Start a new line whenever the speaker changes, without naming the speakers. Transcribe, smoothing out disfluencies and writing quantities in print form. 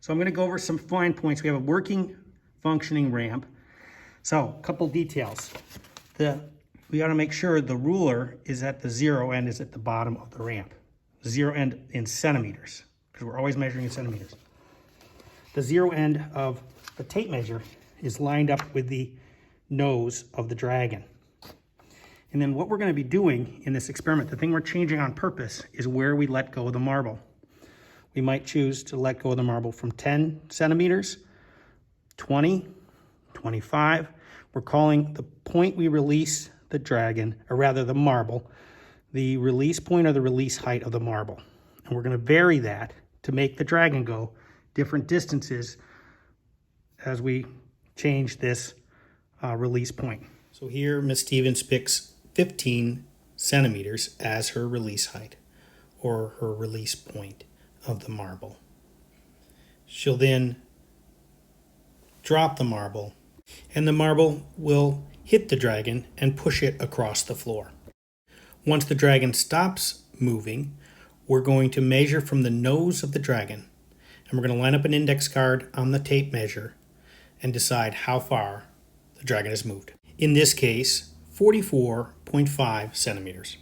So I'm going to go over some fine points. We have a working, functioning ramp. So a couple details. We got to make sure the ruler is at the zero end, is at the bottom of the ramp. Zero end in centimeters, because we're always measuring in centimeters. The zero end of the tape measure is lined up with the nose of the dragon. And then what we're going to be doing in this experiment, the thing we're changing on purpose, is where we let go of the marble. We might choose to let go of the marble from 10 centimeters, 20, 25. We're calling the point we release the dragon, or rather the marble, the release point or the release height of the marble. And we're going to vary that to make the dragon go different distances as we change this release point. So here Miss Stevens picks 15 centimeters as her release height or her release point of the marble. She'll then drop the marble, and the marble will hit the dragon and push it across the floor. Once the dragon stops moving, we're going to measure from the nose of the dragon, and we're going to line up an index card on the tape measure and decide how far the dragon has moved. In this case, 44.5 centimeters.